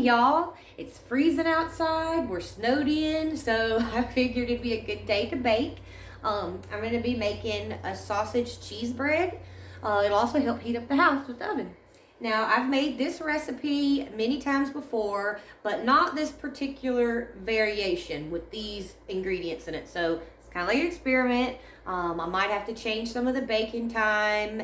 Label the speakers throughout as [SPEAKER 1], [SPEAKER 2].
[SPEAKER 1] y'all, it's freezing outside, we're snowed in, so I figured it'd be a good day to bake. I'm going to be making a sausage cheese bread. It'll also help heat up the house with the oven. Now, I've made this recipe many times before, but not this particular variation with these ingredients in it. So it's kind of like an experiment. I might have to change some of the baking time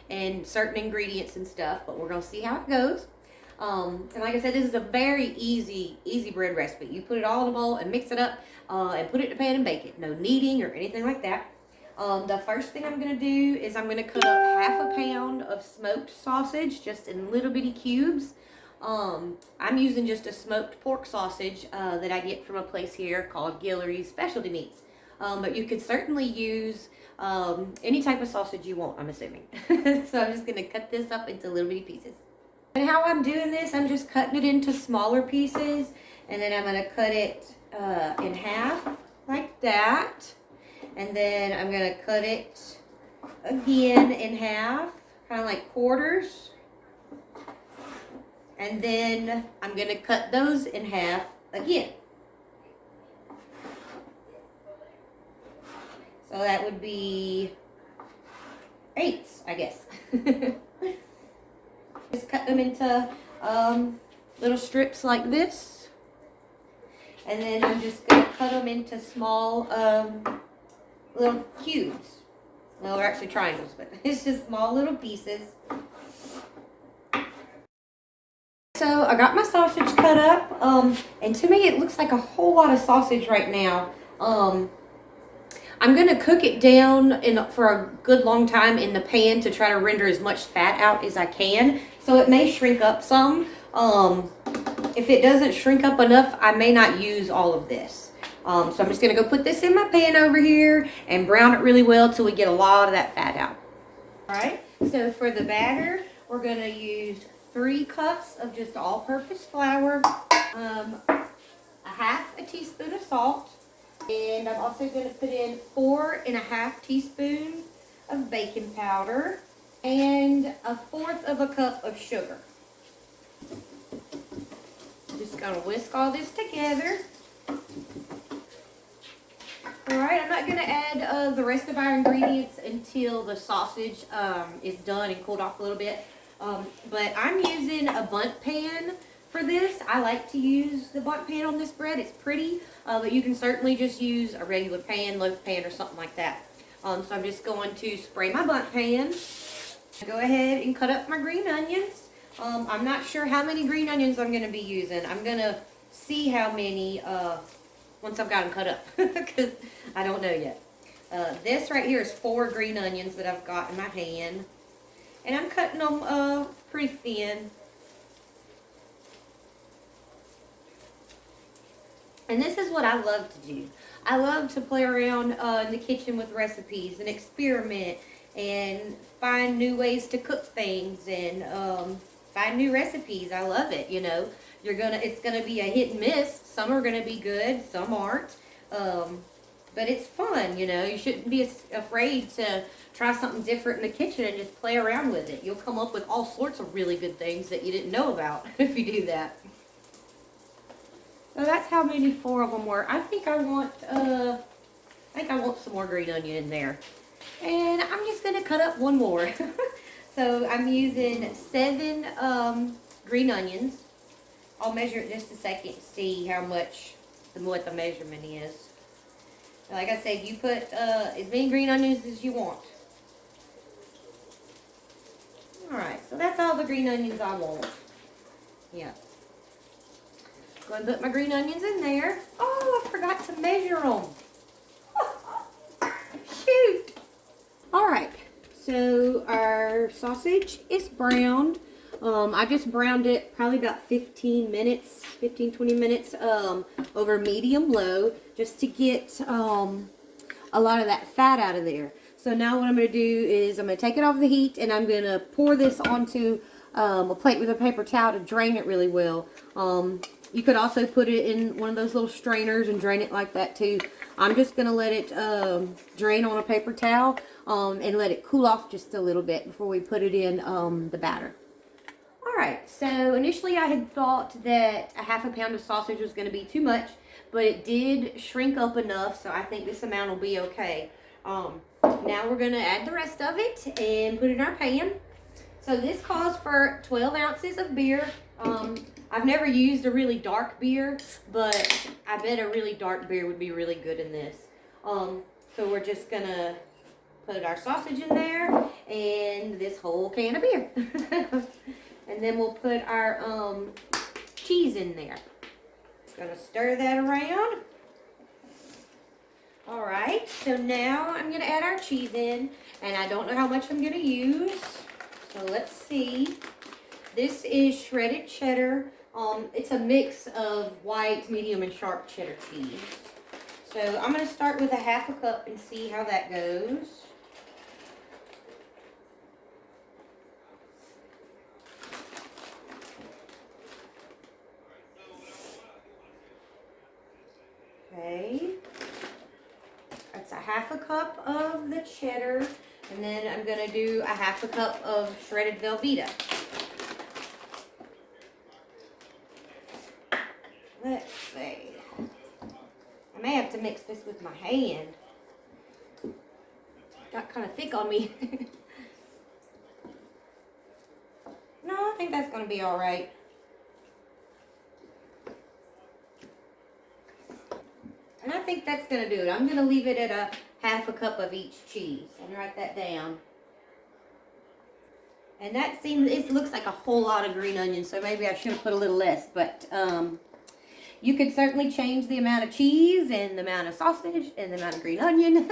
[SPEAKER 1] and certain ingredients and stuff, but we're going to see how it goes. And like I said, this is a very easy bread recipe. You put it all in a bowl and mix it up and put it in a pan and bake it. No kneading or anything like that. The first thing I'm going to do is I'm going to cut up half a pound of smoked sausage just in little bitty cubes. I'm using just a smoked pork sausage that I get from a place here called Guillory's Specialty Meats. But you could certainly use any type of sausage you want, I'm assuming. So I'm just going to cut this up into little bitty pieces. And how I'm doing this, I'm just cutting it into smaller pieces, and then I'm going to cut it in half like that. And then I'm going to cut it again in half, kind of like quarters. And then I'm going to cut those in half again. So that would be eighths, I guess. Just cut them into little strips like this. And then I'm just going to cut them into small little cubes. Well, they're actually triangles, but it's just small little pieces. So I got my sausage cut up, and to me it looks like a whole lot of sausage right now. I'm going to cook it down for a good long time in the pan to try to render as much fat out as I can. So it may shrink up some. If it doesn't shrink up enough, I may not use all of this. So I'm just going to go put this in my pan over here and brown it really well till we get a lot of that fat out. Alright, so for the batter, we're going to use 3 cups of just all-purpose flour, a half a teaspoon of salt, and I'm also going to put in 4½ teaspoons of baking powder and 1/4 of a cup of sugar. Just going to whisk all this together. Alright, I'm not going to add the rest of our ingredients until the sausage is done and cooled off a little bit. But I'm using a bundt pan for this. I like to use the bundt pan on this bread. It's pretty, but you can certainly just use a regular pan, loaf pan, or something like that. So I'm just going to spray my bundt pan. Go ahead and cut up my green onions. I'm not sure how many green onions I'm going to be using. I'm going to see how many once I've got them cut up, because I don't know yet. This right here is 4 green onions that I've got in my hand. And I'm cutting them pretty thin. And this is what I love to do. I love to play around in the kitchen with recipes and experiment and find new ways to cook things and find new recipes. I love it, you know. It's gonna be a hit and miss. Some are gonna be good, some aren't. But it's fun, you know. You shouldn't be afraid to try something different in the kitchen and just play around with it. You'll come up with all sorts of really good things that you didn't know about if you do that. So that's how many 4 of them were. I think I want some more green onion in there. And I'm just going to cut up 1 more. So I'm using 7 green onions. I'll measure it just a second to see what the measurement is. Like I said, you put as many green onions as you want. Alright, so that's all the green onions I want. Yeah. Go ahead and put my green onions in there. Oh, I forgot to measure them. Shoot. Alright, so our sausage is browned. I just browned it probably about 15, 20 minutes over medium-low just to get a lot of that fat out of there. So now what I'm going to do is I'm going to take it off the heat and I'm going to pour this onto a plate with a paper towel to drain it really well. You could also put it in one of those little strainers and drain it like that too. I'm just going to let it drain on a paper towel and let it cool off just a little bit before we put it in the batter. Alright, so initially I had thought that a half a pound of sausage was going to be too much, but it did shrink up enough, so I think this amount will be okay. Now we're going to add the rest of it and put it in our pan. So this calls for 12 ounces of beer. I've never used a really dark beer, but I bet a really dark beer would be really good in this. So we're just going to put our sausage in there and this whole can of beer. And then we'll put our cheese in there. Just gonna stir that around. All right, so now I'm gonna add our cheese in, and I don't know how much I'm gonna use. So let's see. This is shredded cheddar. It's a mix of white, medium, and sharp cheddar cheese. So I'm gonna start with a half a cup and see how that goes. Okay, that's a half a cup of the cheddar, and then I'm gonna do a half a cup of shredded velvetta. Let's see. I may have to mix this with my hand. Got kind of thick on me. No, I think that's gonna be all right. And I think that's going to do it. I'm going to leave it at a half a cup of each cheese. And write that down. And that it looks like a whole lot of green onions, so maybe I should have put a little less. But you could certainly change the amount of cheese and the amount of sausage and the amount of green onion.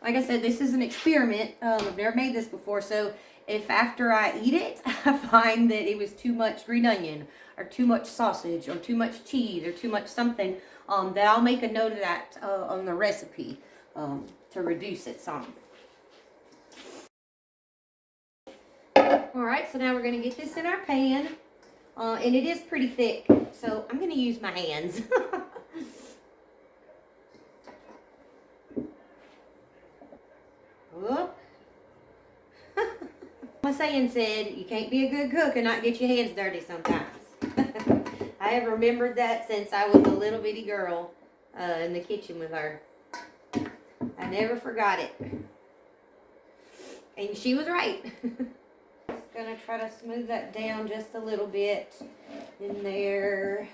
[SPEAKER 1] Like I said, this is an experiment. I've never made this before, so if after I eat it, I find that it was too much green onion or too much sausage or too much cheese or too much something, that I'll make a note of that on the recipe to reduce it some. Alright, so now we're going to get this in our pan. And it is pretty thick, so I'm going to use my hands. Whoop. My saying said, you can't be a good cook and not get your hands dirty sometimes. I have remembered that since I was a little bitty girl in the kitchen with her. I never forgot it. And she was right. Just gonna try to smooth that down just a little bit in there.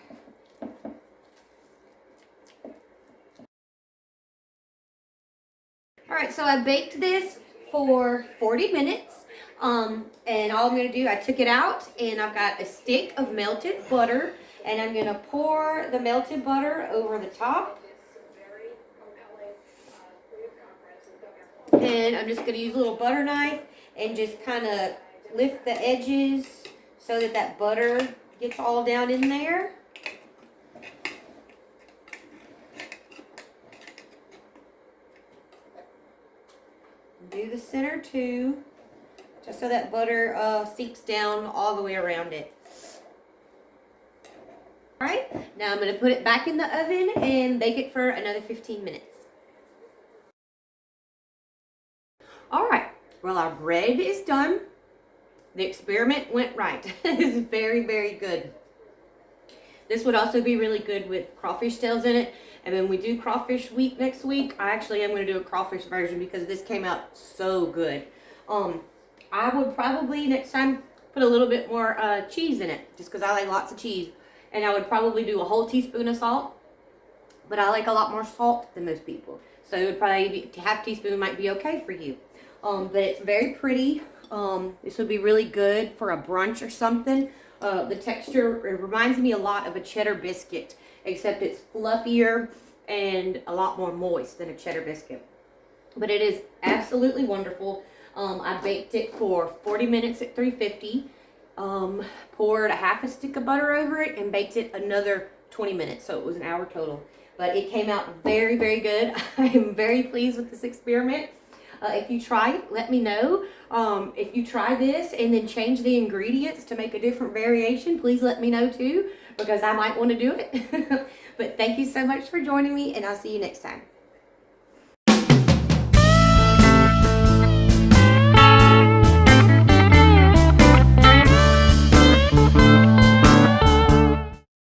[SPEAKER 1] Alright, so I baked this for 40 minutes. And all I'm going to do, I took it out and I've got a stick of melted butter, and I'm going to pour the melted butter over the top. And I'm just going to use a little butter knife and just kind of lift the edges so that that butter gets all down in there. Do the center too, just so that butter seeps down all the way around it. Alright, now I'm going to put it back in the oven and bake it for another 15 minutes. Alright, well, our bread is done. The experiment went right. It's very, very good. This would also be really good with crawfish tails in it. And when we do crawfish week next week, I actually am going to do a crawfish version because this came out so good. I would probably next time put a little bit more cheese in it, just because I like lots of cheese. And I would probably do a whole teaspoon of salt, but I like a lot more salt than most people. So it would probably be half teaspoon might be okay for you. But it's very pretty. This would be really good for a brunch or something. The texture, it reminds me a lot of a cheddar biscuit, except it's fluffier and a lot more moist than a cheddar biscuit. But it is absolutely wonderful. I baked it for 40 minutes at 350. Poured a half a stick of butter over it and baked it another 20 minutes. So it was an hour total. But it came out very, very good. I am very pleased with this experiment. If you try it, let me know. If you try this and then change the ingredients to make a different variation, please let me know too, because I might want to do it. But thank you so much for joining me, and I'll see you next time.